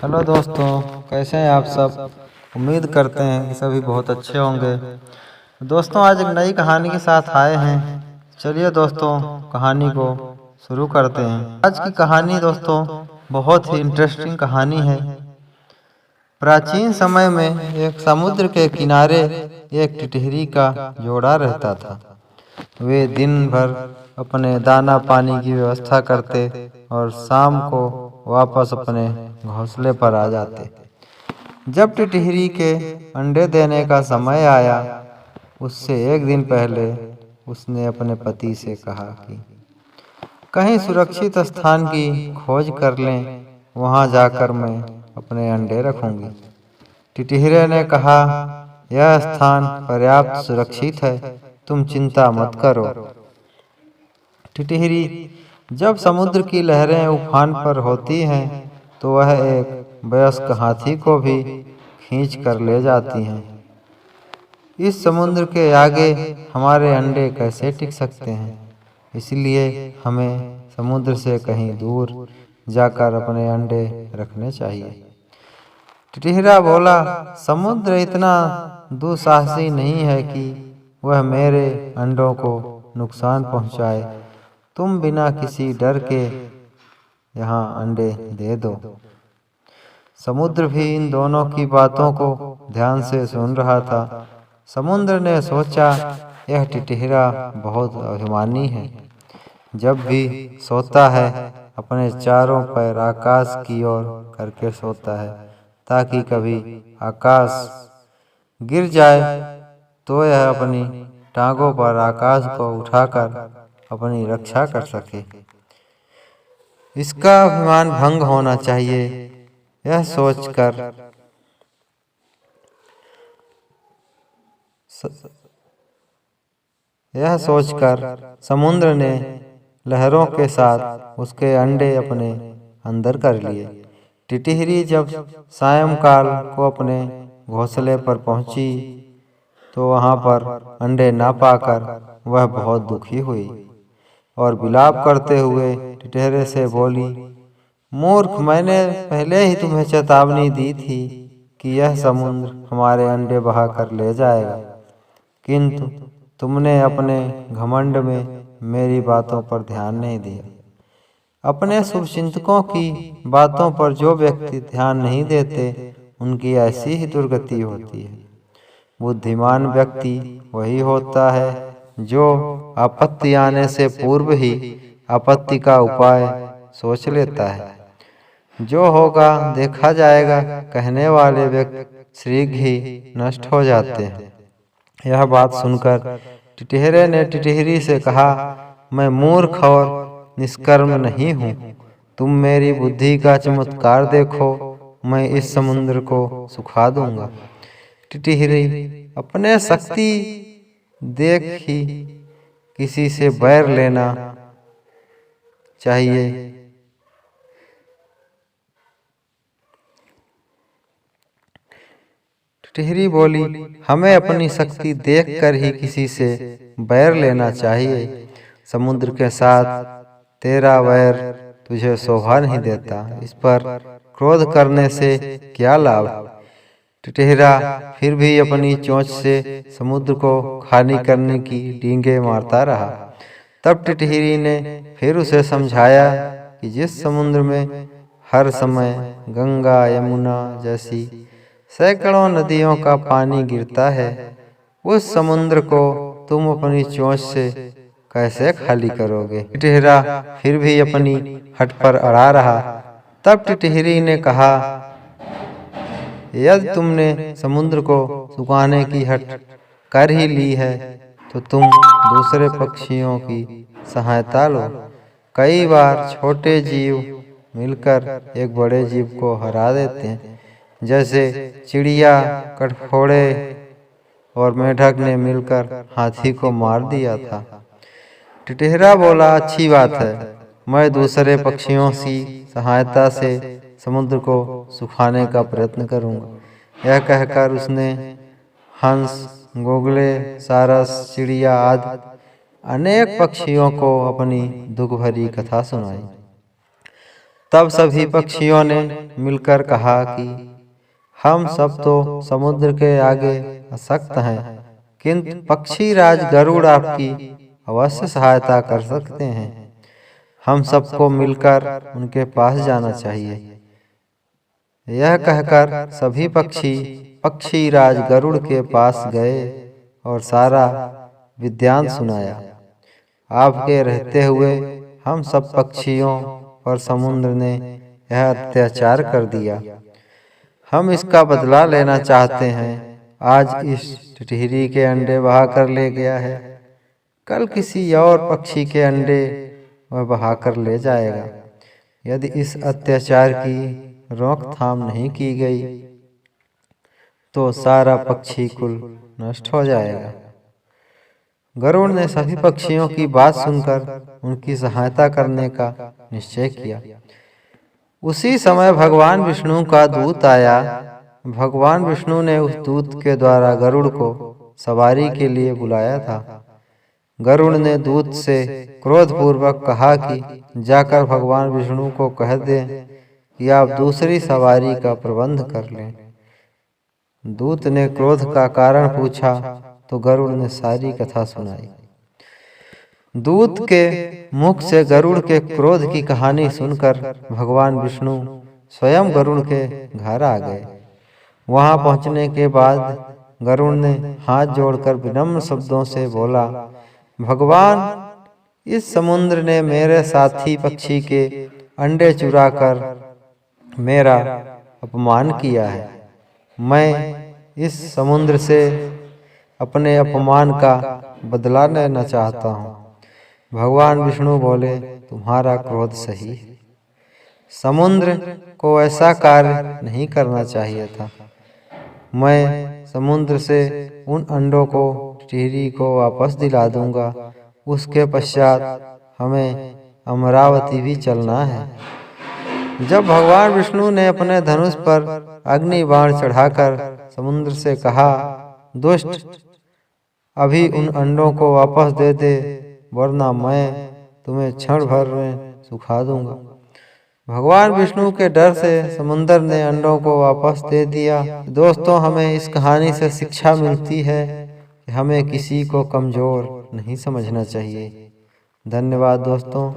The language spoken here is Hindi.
हेलो दोस्तों, कैसे हैं आप सब। उम्मीद करते हैं कि सभी बहुत अच्छे होंगे। दोस्तों, आज एक नई कहानी के साथ आए हैं। चलिए दोस्तों, कहानी को शुरू करते हैं। आज की कहानी दोस्तों बहुत ही इंटरेस्टिंग कहानी है। प्राचीन समय में एक समुद्र के किनारे एक टिटहरी का जोड़ा रहता था। वे दिन भर अपने दाना पानी की व्यवस्था करते और शाम को वापस अपने घोंसले पर आ जाते। जब टिटहरी के अंडे देने का समय आया, उससे एक दिन पहले उसने अपने पति से कहा कि कहीं सुरक्षित स्थान की खोज कर लें, वहां जाकर मैं अपने अंडे रखूंगी। टिटहरे ने कहा, यह स्थान पर्याप्त सुरक्षित है, तुम चिंता मत करो। टिटहरी जब समुद्र की लहरें उफान पर होती हैं तो वह एक वयस्क हाथी को भी खींच कर ले जाती हैं। इस समुद्र के आगे हमारे अंडे कैसे टिक सकते हैं, इसलिए हमें समुद्र से कहीं दूर जाकर अपने अंडे रखने चाहिए। टिटहरा बोला, समुद्र इतना दुस्साहसी नहीं है कि वह मेरे अंडों को नुकसान पहुंचाए। तुम बिना किसी डर के यहाँ अंडे दे दो। समुद्र भी इन दोनों की बातों को ध्यान से सुन रहा था। समुद्र ने सोचा, यह टिटहरा बहुत अभिमानी है। जब भी सोता है अपने चारों पैर आकाश की ओर करके सोता है, ताकि कभी आकाश गिर जाए तो यह अपनी टांगों पर आकाश को उठाकर अपनी रक्षा कर सके। इसका अभिमान भंग होना चाहिए। यह सोचकर समुद्र ने लहरों के साथ उसके अंडे अपने अंदर कर लिए। टिटहरी जब सायंकाल को अपने घोंसले पर पहुंची तो वहां पर अंडे ना पाकर वह बहुत दुखी हुई और विलाप करते हुए टिटहरे से बोली, मूर्ख, मैंने पहले ही तुम्हें चेतावनी दी थी कि यह समुद्र हमारे अंडे बहा कर ले जाएगा, किंतु तुमने अपने घमंड में मेरी बातों पर ध्यान नहीं दिया। अपने शुभचिंतकों की बातों पर जो व्यक्ति ध्यान नहीं देते, उनकी ऐसी ही दुर्गति होती है। बुद्धिमान व्यक्ति वही होता है जो आपत्ति आने से पूर्व ही आपत्ति का उपाय सोच लेता है। जो होगा देखा जाएगा कहने वाले व्यक्ति शीघ्र ही नष्ट हो जाते हैं। यह बात सुनकर टिटहरे ने टिटहरी से कहा, मैं मूर्ख और निष्कर्म नहीं हूँ। तुम मेरी बुद्धि का चमत्कार देखो, मैं इस समुद्र को सुखा दूंगा। टिटहरी अपने शक्ति देख ही किसी से बैर लेना चाहिए। टिटहरी बोली, हमें अपनी शक्ति देखकर ही किसी से बैर लेना चाहिए। समुद्र के साथ तेरा वैर तुझे शोभा नहीं देता। इस पर क्रोध करने से क्या लाभ। टिटहरा फिर भी अपनी चोंच से समुद्र को खाली करने की डींगे मारता रहा। तब टिटहरी ने फिर उसे समझाया कि जिस समुद्र में हर समय गंगा यमुना जैसी सैकड़ों नदियों का पानी गिरता है, उस समुद्र को तुम अपनी चोंच से कैसे खाली करोगे। टिटहरा फिर भी अपनी हट पर अड़ा रहा। तब टिटहरी ने कहा, यदि तुमने समुद्र को सुखाने की हट कर ही ली है तो तुम दूसरे पक्षियों की सहायता लो। कई बार छोटे जीव मिलकर एक बड़े जीव को हरा देते हैं, जैसे चिड़िया, कठफोड़े और मेढक ने मिलकर हाथी को मार दिया था। टिटहरा बोला, अच्छी बात है, मैं दूसरे पक्षियों की सहायता से समुद्र को सुखाने का प्रयत्न करूंगा। यह कहकर उसने हंस, गोगले, सारस, चिड़िया आदि अनेक पक्षियों को अपनी दुख भरी कथा सुनाई। तब सभी पक्षियों ने मिलकर कहा कि हम सब तो समुद्र के आगे असक्त हैं, किंतु पक्षी राज गरुड़ आपकी अवश्य सहायता कर सकते हैं। हम सबको मिलकर उनके पास जाना चाहिए। यह कहकर सभी पक्षी राज गरुड़ के पास गए और सारा विद्यांत सुनाया। आपके रहते हुए हम सब पक्षियों पर समुद्र ने यह अत्याचार कर दिया। हम इसका बदला लेना चाहते हैं। आज इस टिटहिरी के अंडे बहा कर ले गया है, कल किसी और पक्षी के अंडे वह बहा कर ले जाएगा। यदि इस अत्याचार की रोकथाम नहीं की गई तो सारा पक्षी कुल नष्ट हो जाएगा। गरुड़ ने सभी पक्षियों की बात सुनकर उनकी सहायता करने का निश्चय किया। उसी समय भगवान विष्णु का दूत आया। भगवान विष्णु ने उस दूत के द्वारा गरुड़ को सवारी के लिए बुलाया था। गरुड़ ने दूत से क्रोधपूर्वक कहा कि जाकर भगवान विष्णु को कह दें कि आप दूसरी सवारी का प्रबंध कर लें। दूत ने क्रोध का कारण पूछा तो गरुड़ ने सारी कथा सुनाई। दूत के मुख से गरुड़ के क्रोध की कहानी सुनकर भगवान विष्णु स्वयं गरुड़ के घर आ गए। वहां पहुंचने के बाद गरुड़ ने हाथ जोड़कर विनम्र शब्दों से बोला, भगवान, इस समुद्र ने मेरे साथी पक्षी के अंडे चुराकर मेरा अपमान किया है। मैं इस समुद्र से अपने अपमान का बदला लेना चाहता हूँ। भगवान विष्णु बोले, तुम्हारा क्रोध सही है। समुद्र को ऐसा कार्य नहीं करना चाहिए था। मैं समुद्र से उन अंडों को टिटहिरी को वापस दिला दूंगा। उसके पश्चात हमें अमरावती भी चलना है। जब भगवान विष्णु ने अपने धनुष पर अग्नि बाण चढ़ाकर समुद्र से कहा, दुष्ट, अभी उन अंडों को वापस दे दे, वरना मैं तुम्हें क्षण भर में सुखा दूंगा। भगवान विष्णु के डर से समुद्र ने अंडों को वापस दे दिया। दोस्तों, हमें इस कहानी से शिक्षा मिलती है कि हमें किसी को कमजोर नहीं समझना चाहिए। धन्यवाद दोस्तों।